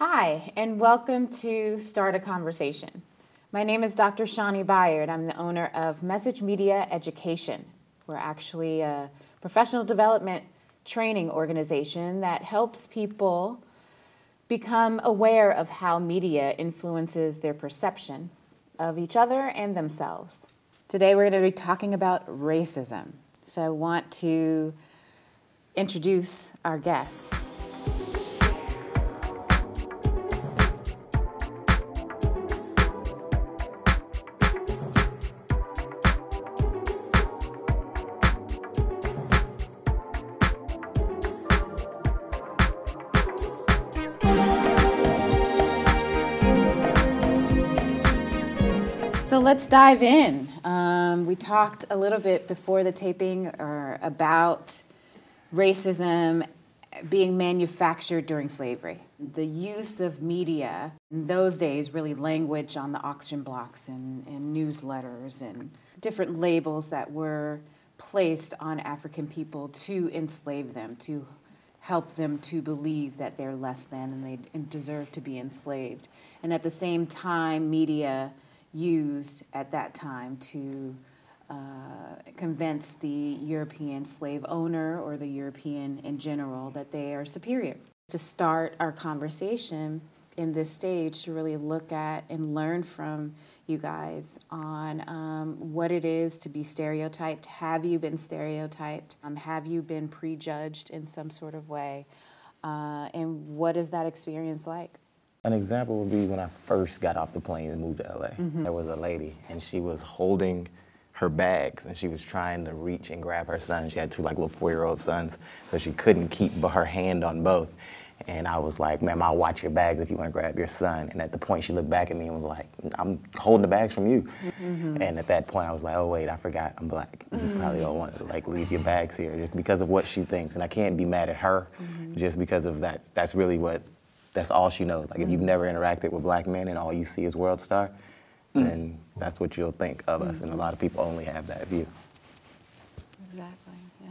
Hi, and welcome to Start a Conversation. My name is Dr. Shani Byard. I'm the owner of Message Media Education. We're actually a professional development training organization that helps people become aware of how media influences their perception of each other and themselves. Today we're going to be talking about racism. So I want to introduce our guests. So let's dive in. We talked a little bit before the taping about racism being manufactured during slavery. The use of media in those days, really language on the auction blocks and newsletters and different labels that were placed on African people to enslave them, to help them to believe that they're less than and they deserve to be enslaved. And at the same time, media used at that time to convince the European slave owner or the European in general that they are superior. To start our conversation in this stage, to really look at and learn from you guys on what it is to be stereotyped. Have you been stereotyped? Have you been prejudged in some sort of way? And what is that experience like? An example would be when I first got off the plane and moved to LA. There was a lady, and she was holding her bags, and she was trying to reach and grab her son. She had two little 4-year-old sons, so she couldn't keep her hand on both. And I was like, ma'am, I'll watch your bags if you want to grab your son. And at the point, she looked back at me and was like, I'm holding the bags from you. And at that point, I was like, oh, wait, I forgot I'm black. You probably don't want to leave your bags here just because of what she thinks. And I can't be mad at her just because of that. That's really that's all she knows. If you've never interacted with black men and all you see is World Star, then that's what you'll think of us. And a lot of people only have that view. Exactly, yeah.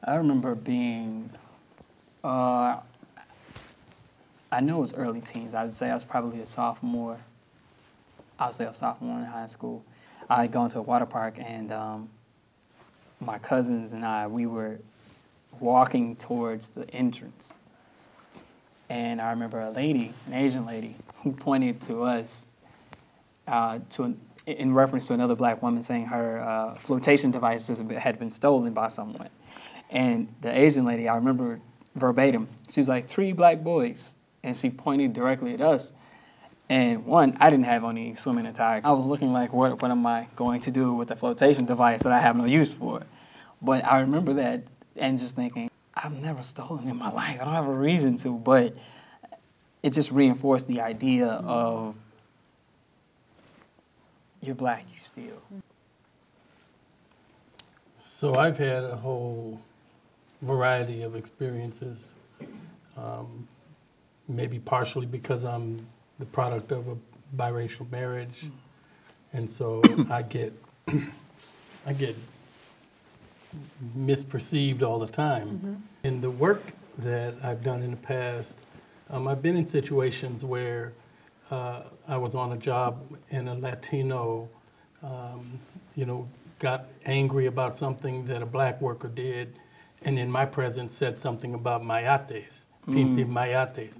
I remember being, I know it was early teens. I would say I was probably a sophomore. I would say a sophomore in high school. I had gone to a water park, and my cousins and I, we were walking towards the entrance. And I remember a lady, an Asian lady, who pointed to us in reference to another black woman, saying her flotation devices had been stolen by someone. And the Asian lady, I remember verbatim, she was like, 3 black boys. And she pointed directly at us. And one, I didn't have any swimming attire. I was looking like, what am I going to do with a flotation device that I have no use for? But I remember that and just thinking, I've never stolen in my life. I don't have a reason to, but it just reinforced the idea of you're black, you steal. So I've had a whole variety of experiences, maybe partially because I'm the product of a biracial marriage, and so I get misperceived all the time. In the work that I've done in the past, I've been in situations where I was on a job and a Latino, got angry about something that a black worker did, and in my presence said something about mayates, pinche mayates,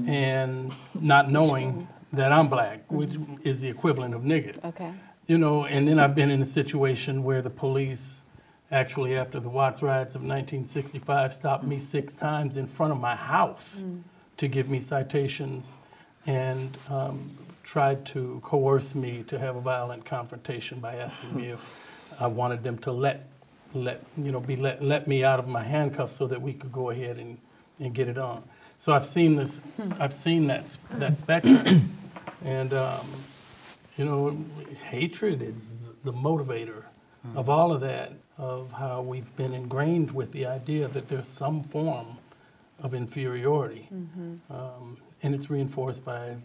and not knowing that I'm black, which is the equivalent of nigger. Okay. And then I've been in a situation where the police actually, after the Watts riots of 1965, stopped me 6 times in front of my house to give me citations and tried to coerce me to have a violent confrontation by asking me if I wanted them to let me out of my handcuffs so that we could go ahead and get it on. So I've seen this, I've seen that spectrum, and hatred is the motivator of all of that, of how we've been ingrained with the idea that there's some form of inferiority. And it's reinforced by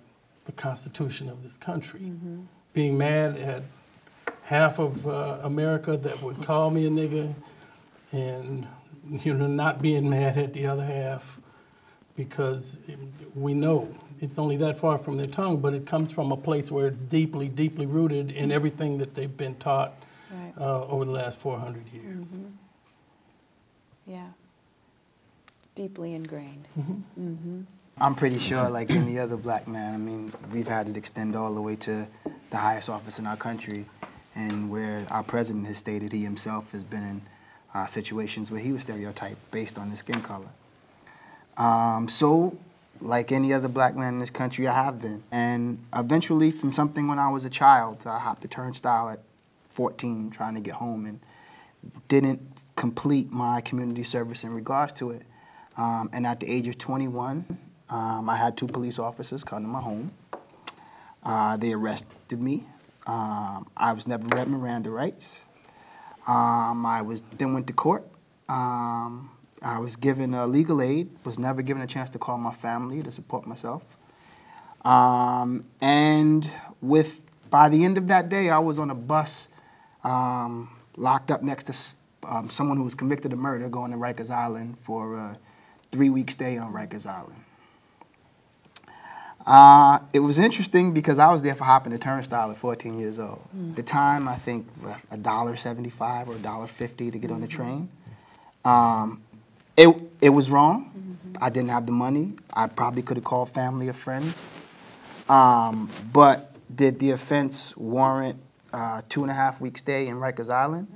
the Constitution of this country. Being mad at half of America that would call me a nigger, and not being mad at the other half because we know it's only that far from their tongue, but it comes from a place where it's deeply, deeply rooted in everything that they've been taught over the last 400 years. Mm-hmm. Yeah. Deeply ingrained. Mm-hmm. Mm-hmm. I'm pretty sure, like any other black man, I mean, we've had it extend all the way to the highest office in our country, and where our president has stated he himself has been in situations where he was stereotyped based on his skin color. So, like any other black man in this country, I have been. And eventually, from something when I was a child, I hopped the turnstile at 14 trying to get home and didn't complete my community service in regards to it. And at the age of 21, I had 2 police officers come to my home. They arrested me. I was never read Miranda rights. Then went to court. I was given legal aid, was never given a chance to call my family to support myself. And by the end of that day, I was on a bus locked up next to someone who was convicted of murder going to Rikers Island for a 3-week stay on Rikers Island. It was interesting because I was there for hopping the turnstile at 14 years old. At the time, I think $1.75 or $1.50 to get on the train. It was wrong. I didn't have the money. I probably could have called family or friends. But did the offense warrant 2.5-week stay in Rikers Island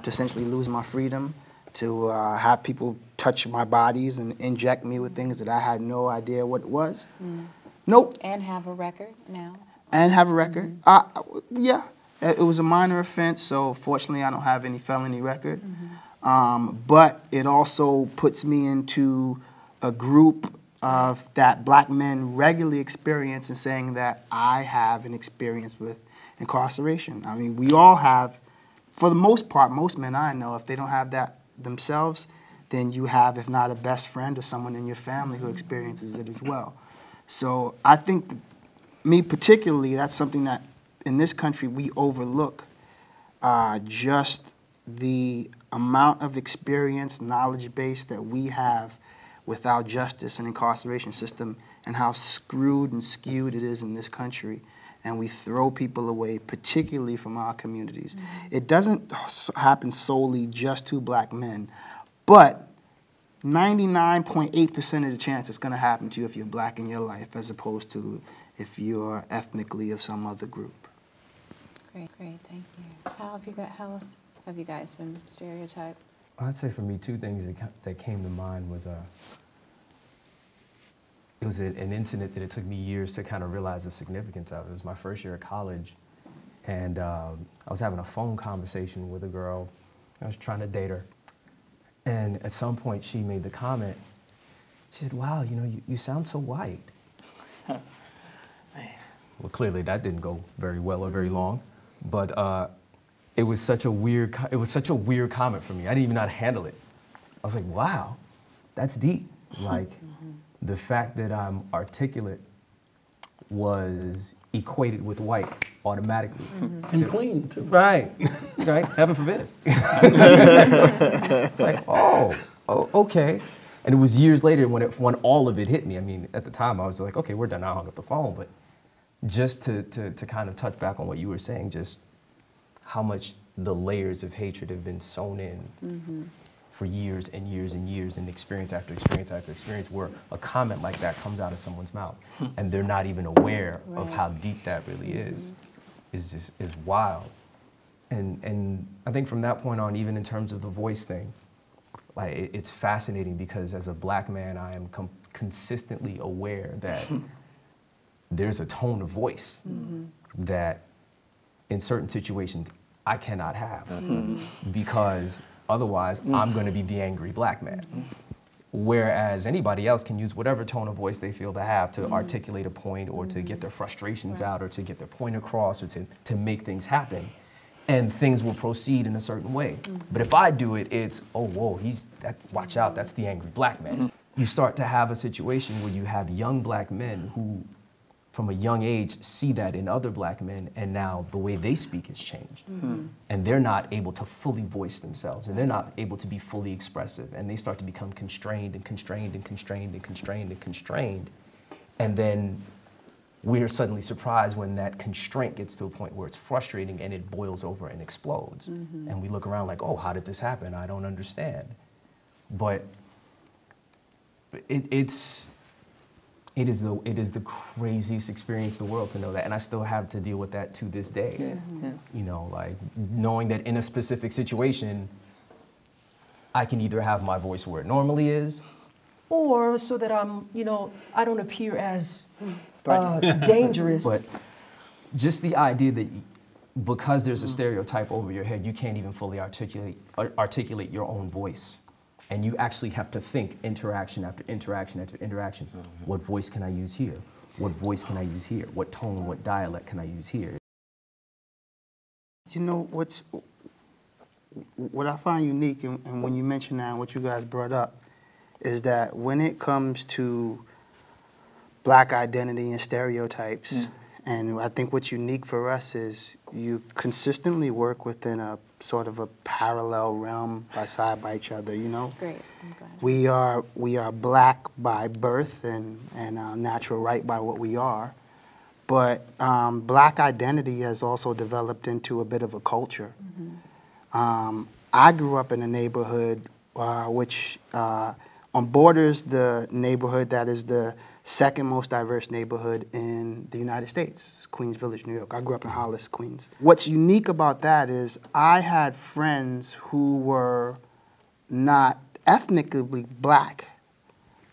to essentially lose my freedom, to have people touch my bodies and inject me with things that I had no idea what it was? Nope. And have a record now. And have a record. Yeah, it was a minor offense, so fortunately I don't have any felony record. But it also puts me into a group of that black men regularly experience, and saying that I have an experience with incarceration. I mean, we all have, for the most part, most men I know, if they don't have that themselves, then you have, if not a best friend or someone in your family who experiences it as well. So I think, me particularly, that's something that in this country we overlook, just the amount of experience, knowledge base that we have with our justice and incarceration system, and how screwed and skewed it is in this country. And we throw people away, particularly from our communities. It doesn't happen solely just to black men, but 99.8% of the chance it's going to happen to you if you're black in your life, as opposed to if you're ethnically of some other group. Great, great, thank you. How else have you guys been stereotyped? I'd say for me, 2 things that came to mind was it was an incident that it took me years to kind of realize the significance of. It was my first year at college, and I was having a phone conversation with a girl. I was trying to date her. And at some point, she made the comment, she said, "Wow, you know, you sound so white." Well, clearly that didn't go very well or very long, but it was such a weird comment for me. I didn't even know how to handle it. I was like, wow, that's deep. Like, the fact that I'm articulate was equated with white automatically. And clean, too. Right, right, heaven forbid. It's like, oh, okay. And it was years later when all of it hit me. I mean, at the time I was like, okay, we're done, I hung up the phone. But just to kind of touch back on what you were saying, just how much the layers of hatred have been sewn in for years and years and years, and experience after experience after experience, where a comment like that comes out of someone's mouth and they're not even aware of how deep that really is wild. And I think from that point on, even in terms of the voice thing, like it's fascinating, because as a black man, I am consistently aware that there's a tone of voice that in certain situations I cannot have, because otherwise I'm going to be the angry black man. Whereas anybody else can use whatever tone of voice they feel to have to articulate a point, or to get their frustrations out, or to get their point across, or to make things happen. And things will proceed in a certain way. But if I do it, it's, oh, whoa, watch out, that's the angry black man. You start to have a situation where you have young black men who from a young age see that in other black men, and now the way they speak has changed. And they're not able to fully voice themselves, and they're not able to be fully expressive, and they start to become constrained and constrained and constrained and constrained and constrained. And then we're suddenly surprised when that constraint gets to a point where it's frustrating and it boils over and explodes. And we look around like, oh, how did this happen? I don't understand. But it is the craziest experience in the world to know that, and I still have to deal with that to this day. You know, like knowing that in a specific situation, I can either have my voice where it normally is, or so that I'm, you know, I don't appear as dangerous. But just the idea that because there's a stereotype over your head, you can't even fully articulate your own voice. And you actually have to think interaction after interaction after interaction. What voice can I use here? What voice can I use here? What tone, what dialect can I use here? You know, what I find unique, and when you mention that and what you guys brought up, is that when it comes to black identity and stereotypes, and I think what's unique for us is you consistently work within a sort of a parallel realm side by each other, you know? Great, I'm glad. We are black by birth and natural right by what we are, but black identity has also developed into a bit of a culture. I grew up in a neighborhood which on borders the neighborhood that is the second most diverse neighborhood in the United States. It's Queens Village, New York. I grew up in Hollis, Queens. What's unique about that is I had friends who were not ethnically black,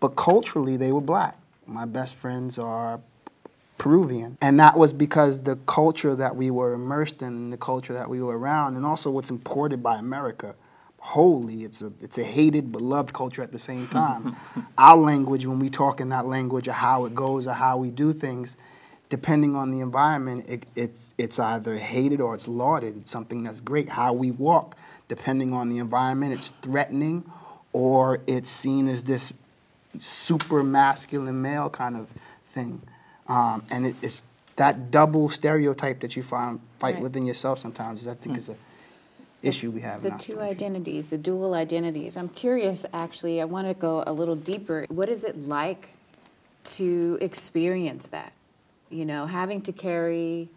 but culturally they were black. My best friends are Peruvian. And that was because the culture that we were immersed in, the culture that we were around, and also what's imported by America. Wholly, it's a hated but loved culture at the same time. Our language, when we talk in that language, or how it goes, or how we do things, depending on the environment, it's either hated or it's lauded. It's something that's great. How we walk, depending on the environment, it's threatening, or it's seen as this super masculine male kind of thing. And it's that double stereotype that you fight within yourself sometimes. I think is a issue we have. The two identities, the dual identities. I'm curious, actually, I want to go a little deeper. What is it like to experience that? You know, having to carry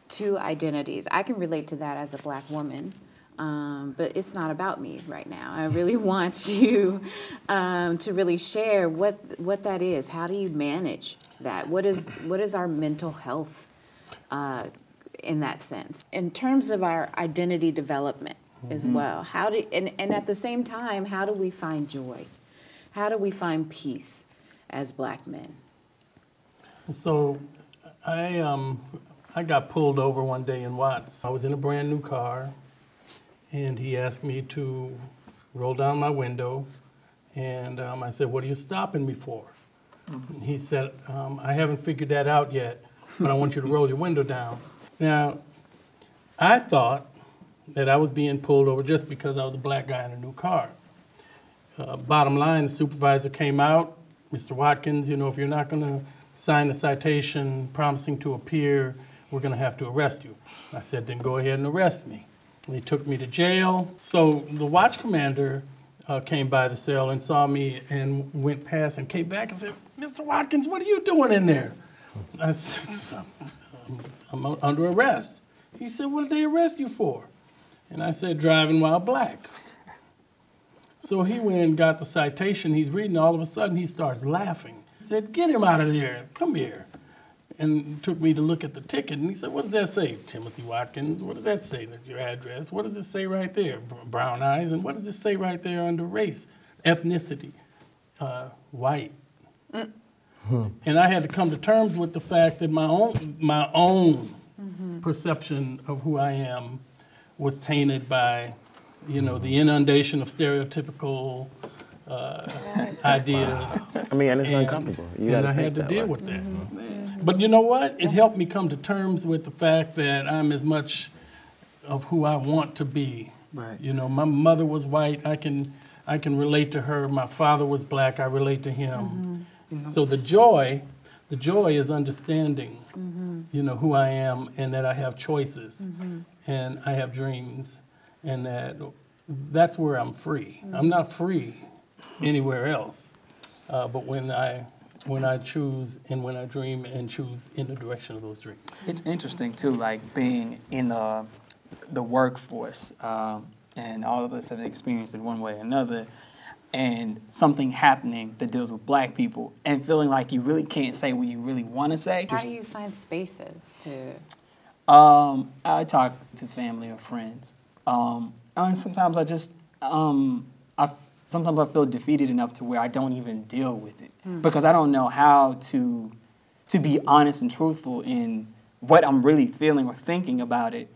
two identities. I can relate to that as a black woman, but it's not about me right now. I really want you to really share what that is. How do you manage that? What is our mental health in that sense, in terms of our identity development as well? And at the same time, how do we find joy? How do we find peace as black men? So I got pulled over one day in Watts. I was in a brand new car, and he asked me to roll down my window, and I said, "What are you stopping me for?" And he said, "I haven't figured that out yet, but I want you to roll your window down." Now, I thought that I was being pulled over just because I was a black guy in a new car. Bottom line, the supervisor came out, "Mr. Watkins, you know, if you're not going to sign a citation promising to appear, we're going to have to arrest you." I said, "Then go ahead and arrest me." They took me to jail. So the watch commander came by the cell and saw me and went past and came back and said, "Mr. Watkins, what are you doing in there?" I said, "I'm under arrest." He said, "What did they arrest you for?" And I said, "Driving while black." So he went and got the citation. He's reading. All of a sudden, he starts laughing. He said, "Get him out of there. Come here." And took me to look at the ticket. And he said, "What does that say, Timothy Watkins? What does that say, your address? What does it say right there, brown eyes? And what does it say right there under race, ethnicity, white?" And I had to come to terms with the fact that my own perception of who I am was tainted by, you know, the inundation of stereotypical ideas. I mean, and it's uncomfortable. And I had to deal with that. But you know what? It helped me come to terms with the fact that I'm as much of who I want to be. Right. You know, my mother was white. I can relate to her. My father was black. I relate to him. So the joy The joy is understanding, you know, who I am and that I have choices and I have dreams and that's where I'm free. I'm not free anywhere else, but when I choose and when I dream and choose in the direction of those dreams. It's interesting too, like being in the workforce, and all of us have experienced it one way or another, and something happening that deals with black people and feeling like you really can't say what you really want to say. How do you find spaces to? I talk to family or friends. And sometimes sometimes I feel defeated enough to where I don't even deal with it because I don't know how to be honest and truthful in what I'm really feeling or thinking about it,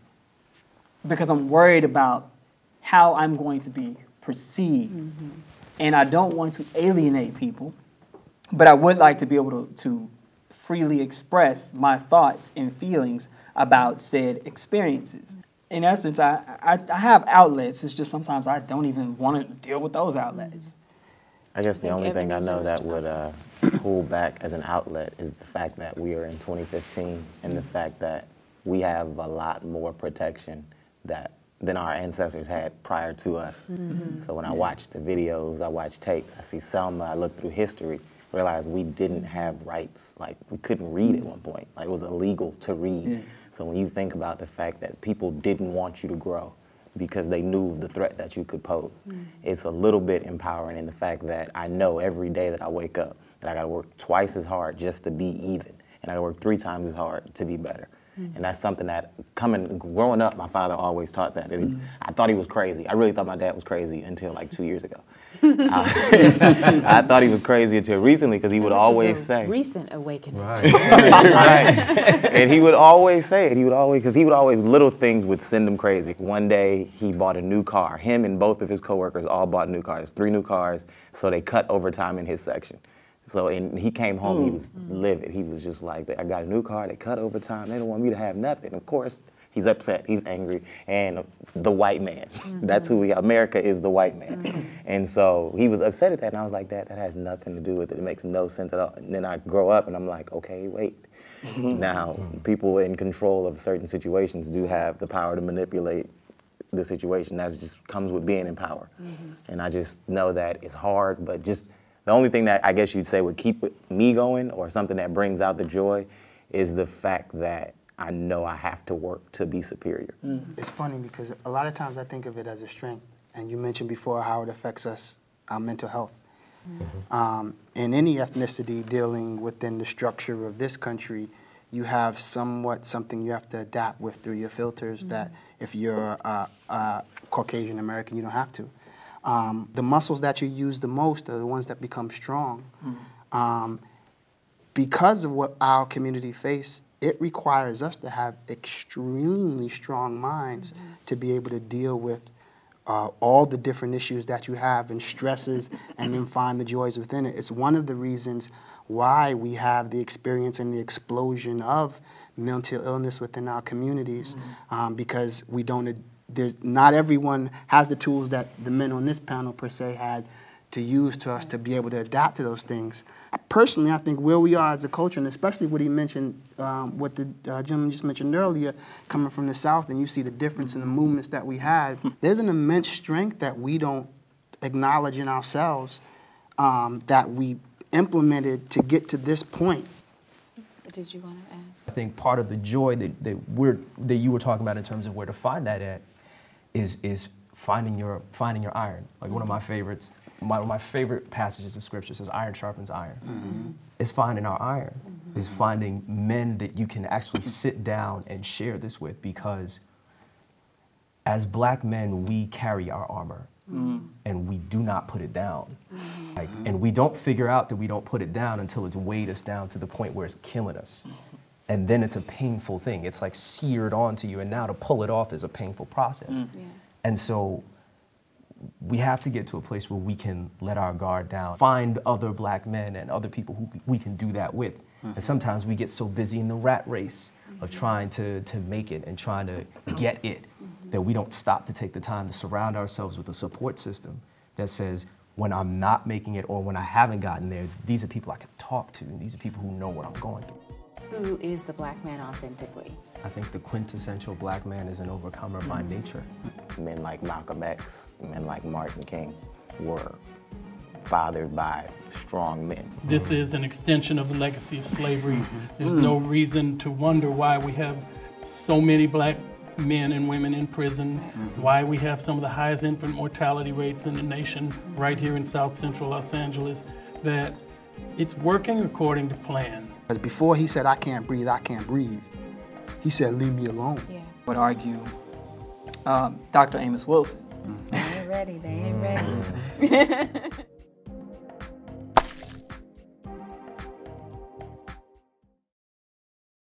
because I'm worried about how I'm going to be perceived. And I don't want to alienate people, but I would like to be able to freely express my thoughts and feelings about said experiences. In essence, I have outlets. It's just sometimes I don't even want to deal with those outlets. I guess the only thing I know that would pull back as an outlet is the fact that we are in 2015 and the fact that we have a lot more protection than our ancestors had prior to us. So when I watch the videos, I watch tapes, I see Selma, I look through history, realize we didn't have rights. Like, we couldn't read at one point. Like, it was illegal to read. So when you think about the fact that people didn't want you to grow because they knew the threat that you could pose, it's a little bit empowering in the fact that I know every day that I wake up that I gotta work twice as hard just to be even, and I gotta work 3 times as hard to be better. And that's something that, growing up, my father always taught that. I thought he was crazy. I really thought my dad was crazy until like 2 years ago. I thought he was crazy until recently because he would always say. Recent awakening. Right. And he would always say it. Because he would always, little things would send him crazy. One day he bought a new car. Him and both of his coworkers all bought new cars, 3 new cars. So they cut overtime in his section. So and he came home, he was livid. He was just like, I got a new car, they cut overtime, they don't want me to have nothing. Of course, he's upset, he's angry, and the white man. That's who America is, the white man. And so he was upset at that, and I was like, that has nothing to do with it. It makes no sense at all. And then I grow up, and I'm like, okay, wait. Now, people in control of certain situations do have the power to manipulate the situation. That just comes with being in power. And I just know that it's hard, but just the only thing that I guess you'd say would keep me going, or something that brings out the joy, is the fact that I know I have to work to be superior. It's funny because a lot of times I think of it as a strength, and you mentioned before how it affects us, our mental health. In any ethnicity dealing within the structure of this country, you have something you have to adapt with through your filters that if you're Caucasian American, you don't have to. The muscles that you use the most are the ones that become strong. Because of what our community face, it requires us to have extremely strong minds to be able to deal with all the different issues that you have and stresses, and then find the joys within it. It's one of the reasons why we have the experience and the explosion of mental illness within our communities, because we don't. Not everyone has the tools that the men on this panel per se had to use to us to be able to adapt to those things. Personally, I think where we are as a culture, and especially what he mentioned, what the gentleman just mentioned earlier, coming from the South, and you see the difference in the movements that we had, there's an immense strength that we don't acknowledge in ourselves that we implemented to get to this point. Did you want to add? I think part of the joy that you were talking about in terms of where to find that at is finding your iron. Like one of my favorites, one of my favorite passages of scripture says, "Iron sharpens iron." It's finding our iron. Is finding men that you can actually sit down and share this with, because as black men, we carry our armor. And we do not put it down. And we don't figure out that we don't put it down until it's weighed us down to the point where it's killing us. And then it's a painful thing. It's like seared onto you, and now to pull it off is a painful process. And so we have to get to a place where we can let our guard down, find other black men and other people who we can do that with. And sometimes we get so busy in the rat race of trying to make it and trying to get it, that we don't stop to take the time to surround ourselves with a support system that says, when I'm not making it or when I haven't gotten there, these are people I can talk to. These are people who know what I'm going through. Who is the black man authentically? I think the quintessential black man is an overcomer by nature. Men like Malcolm X, men like Martin King were fathered by strong men. This is an extension of the legacy of slavery. There's no reason to wonder why we have so many black men and women in prison, why we have some of the highest infant mortality rates in the nation right here in South Central Los Angeles, that it's working according to plan. Because before he said, I can't breathe, he said, leave me alone. Yeah. I would argue Dr. Amos Wilson. They ain't ready. They ain't ready.